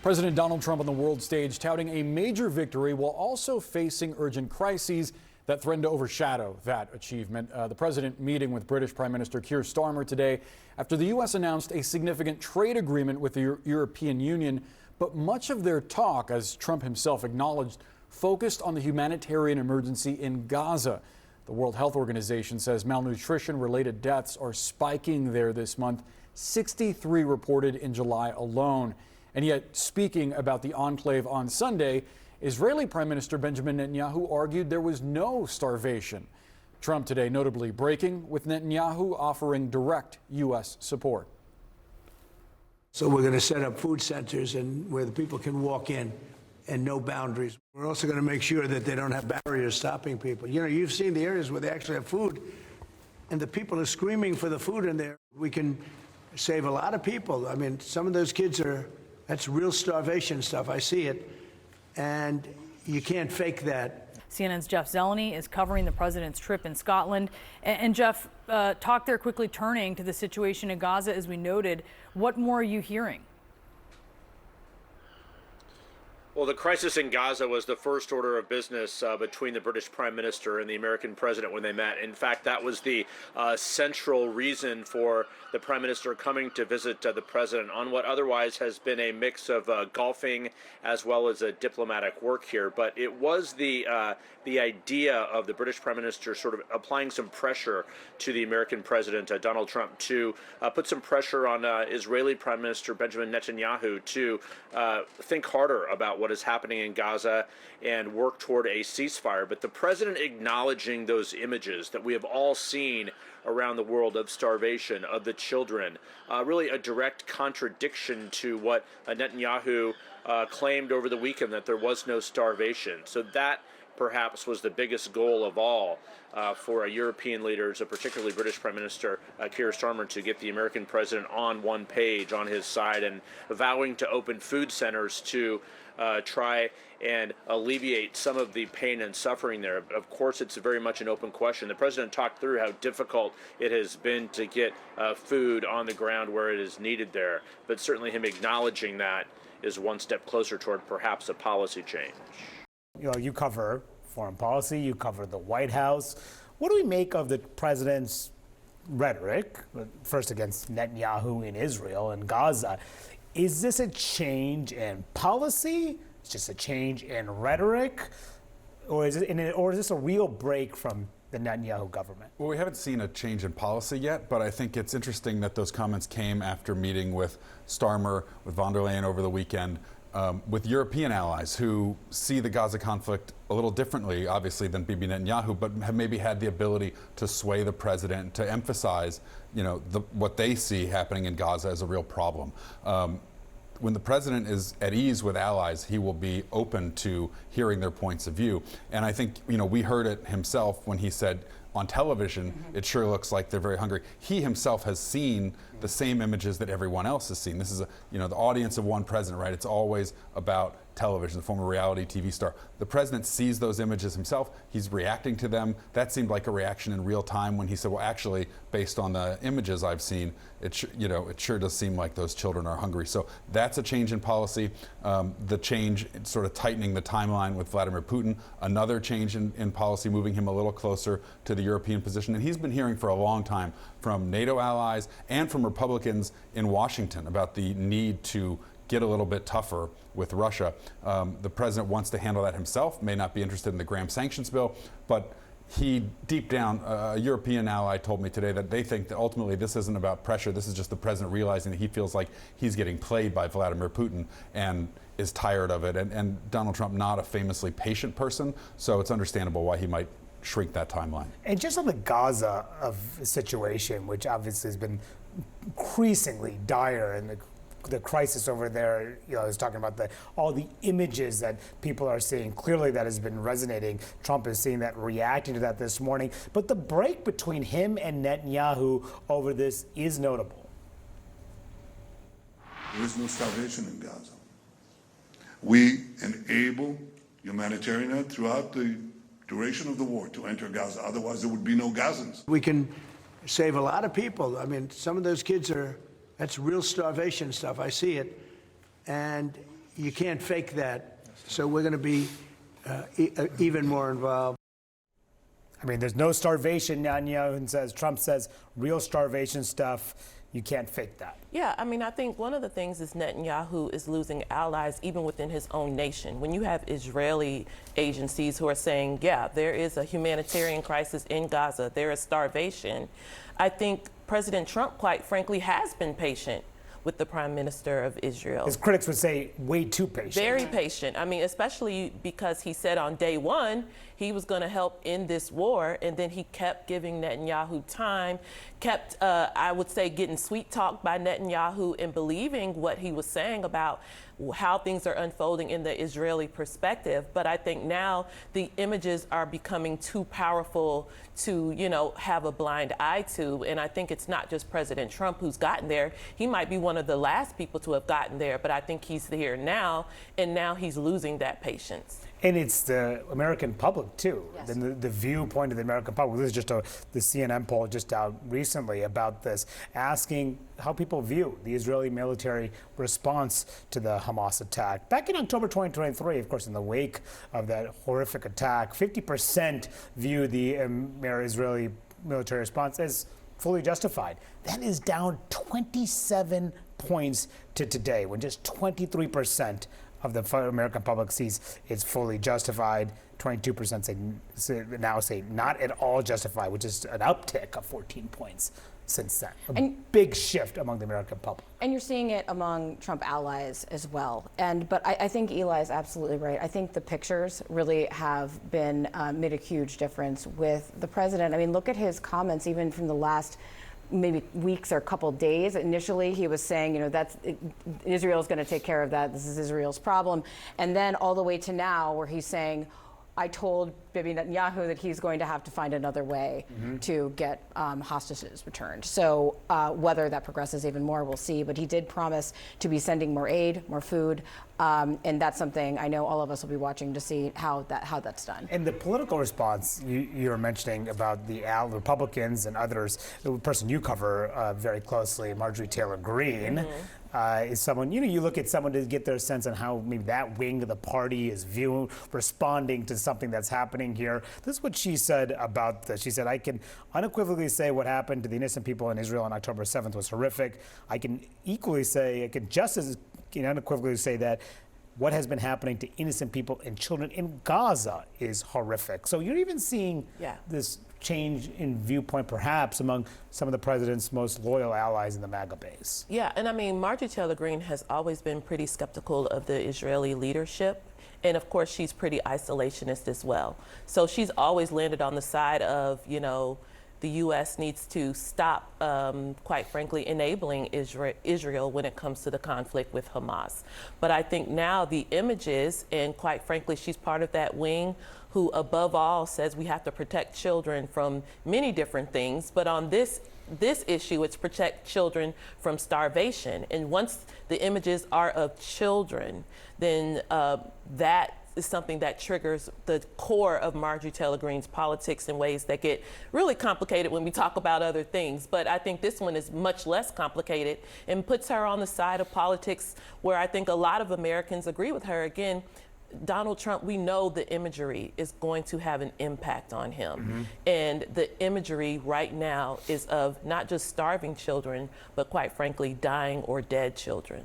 President Donald Trump on the world stage touting a major victory while also facing urgent crises that threaten to overshadow that achievement. The president meeting with British Prime Minister Keir Starmer today after the U.S. announced a significant trade agreement with the European Union. But much of their talk, as Trump himself acknowledged, focused on the humanitarian emergency in Gaza. The World Health Organization says malnutrition-related deaths are spiking there this month, 63 reported in July alone. And yet, speaking about the enclave on Sunday, Israeli Prime Minister Benjamin Netanyahu argued there was no starvation. Trump today notably breaking with Netanyahu offering direct U.S. support. So we're going to set up food centers and where the people can walk in and no boundaries. We're also going to make sure that they don't have barriers stopping people. You know, you've seen the areas where they actually have food and the people are screaming for the food in there. We can save a lot of people. I mean, some of those kids that's real starvation stuff. I see it. And you can't fake that. CNN's Jeff Zeleny is covering the president's trip in Scotland. And Jeff, talk there quickly, turning to the situation in Gaza, as we noted. What more are you hearing? Well, the crisis in Gaza was the first order of business between the British Prime Minister and the American President when they met. In fact, that was the central reason for the Prime Minister coming to visit the President on what otherwise has been a mix of golfing as well as a diplomatic work here. But it was the idea of the British Prime Minister sort of applying some pressure to the American President, Donald Trump, to put some pressure on Israeli Prime Minister Benjamin Netanyahu to think harder about what is happening in Gaza and work toward a ceasefire. But the president acknowledging those images that we have all seen around the world of starvation, of the children, really a direct contradiction to what Netanyahu claimed over the weekend, that there was no starvation. So that perhaps was the biggest goal of all for European leaders, particularly British Prime Minister Keir Starmer, to get the American president on one page, on his side, and vowing to open food centers to try and alleviate some of the pain and suffering there. Of course, it's very much an open question. The president talked through how difficult it has been to get food on the ground where it is needed there, but certainly him acknowledging that is one step closer toward perhaps a policy change. You know, you cover foreign policy, you cover the White House. What do we make of the president's rhetoric, first against Netanyahu in Israel and Gaza? Is this a change in policy? It's just a change in rhetoric? Or is this a real break from the Netanyahu government? Well, we haven't seen a change in policy yet, but I think it's interesting that those comments came after meeting with Starmer, with von der Leyen over the weekend, with European allies who see the Gaza conflict a little differently, obviously, than Bibi Netanyahu, but have maybe had the ability to sway the president to emphasize, you know, what they see happening in Gaza as a real problem. When the president is at ease with allies, he will be open to hearing their points of view. And I think, you know, we heard it himself when he said on television, it sure looks like they're very hungry. He himself has seen the same images that everyone else has seen. This is, the audience of one president, right? It's always about television, the former reality TV star. The president sees those images himself. He's reacting to them. That seemed like a reaction in real time when he said, well, actually, based on the images I've seen, it sure does seem like those children are hungry. So that's a change in policy. The change sort of tightening the timeline with Vladimir Putin, another change in policy, moving him a little closer to the European position. And he's been hearing for a long time from NATO allies and from Republicans in Washington about the need to get a little bit tougher with Russia. The president wants to handle that himself, may not be interested in the Graham sanctions bill, but he, deep down, a European ally told me today that they think that ultimately this isn't about pressure. This is just the president realizing that he feels like he's getting played by Vladimir Putin and is tired of it. And Donald Trump, not a famously patient person, so it's understandable why he might shrink that timeline. And just on the Gaza situation, which obviously has been increasingly dire, and the crisis over there, I was talking about all the images that people are seeing. Clearly that has been resonating. Trump is seeing that, reacting to that this morning. But the break between him and Netanyahu over this is notable. There is no starvation in Gaza. We enable humanitarian aid throughout the duration of the war to enter Gaza. Otherwise, there would be no Gazans. We can save a lot of people. I mean, some of those kids that's real starvation stuff. I see it. And You can't fake that. So we're going to be even more involved. I mean, there's no starvation, Netanyahu says. Trump says real starvation stuff. You can't fake that. Yeah, I mean, I think one of the things is Netanyahu is losing allies even within his own nation. When you have Israeli agencies who are saying, yeah, there is a humanitarian crisis in Gaza, there is starvation, I think President Trump, quite frankly, has been patient with the Prime Minister of Israel. His critics would say way too patient. Very patient. I mean, especially because he said on day one he was going to help end this war, and then he kept giving Netanyahu time, kept, I would say, getting sweet-talked by Netanyahu and believing what he was saying about how things are unfolding in the Israeli perspective. But I think now the images are becoming too powerful to, you know, have a blind eye to. And I think it's not just President Trump who's gotten there. He might be one of the last people to have gotten there, but I think he's here now, and now he's losing that patience. And it's the American public, too. Yes. The viewpoint of the American public. This is just the CNN poll just out recently about this, asking how people view the Israeli military response to the Hamas attack. Back in October 2023, of course, in the wake of that horrific attack, 50% view the Israeli military response as fully justified. That is down 27 points to today, when just 23% of the American public sees it's fully justified. 22% now say not at all justified, which is an uptick of 14 points since then. A big shift among the American public. And you're seeing it among Trump allies as well. But I think Eli is absolutely right. I think the pictures really have been made a huge difference with the president. I mean, look at his comments even from the last maybe weeks or a couple days. Initially, he was saying, you know, Israel's going to take care of that. This is Israel's problem. And then all the way to now where he's saying, I told Bibi Netanyahu that he's going to have to find another way to get hostages returned. So whether that progresses even more, we'll see. But he did promise to be sending more aid, more food. And that's something I know all of us will be watching to see how that's done. And the political response you were mentioning about the Republicans and others, the person you cover very closely, Marjorie Taylor Greene, is someone, you look at someone to get their sense on how maybe that wing of the party is responding to something that's happening here. This is what she said about this. She said, I can unequivocally say what happened to the innocent people in Israel on October 7th was horrific. I can just as unequivocally say that what has been happening to innocent people and children in Gaza is horrific. So you're even seeing this change in viewpoint, perhaps, among some of the president's most loyal allies in the MAGA base. Yeah, and I mean, Marjorie Taylor Greene has always been pretty skeptical of the Israeli leadership. And of course, she's pretty isolationist as well. So she's always landed on the side of, the U.S. needs to stop, quite frankly, enabling Israel when it comes to the conflict with Hamas. But I think now the images, and quite frankly, she's part of that wing who above all says we have to protect children from many different things. But on this issue, it's protect children from starvation. And once the images are of children, then that is something that triggers the core of Marjorie Taylor Greene's politics in ways that get really complicated when we talk about other things. But I think this one is much less complicated and puts her on the side of politics where I think a lot of Americans agree with her. Again, Donald Trump, we know the imagery is going to have an impact on him. And the imagery right now is of not just starving children, but quite frankly, dying or dead children.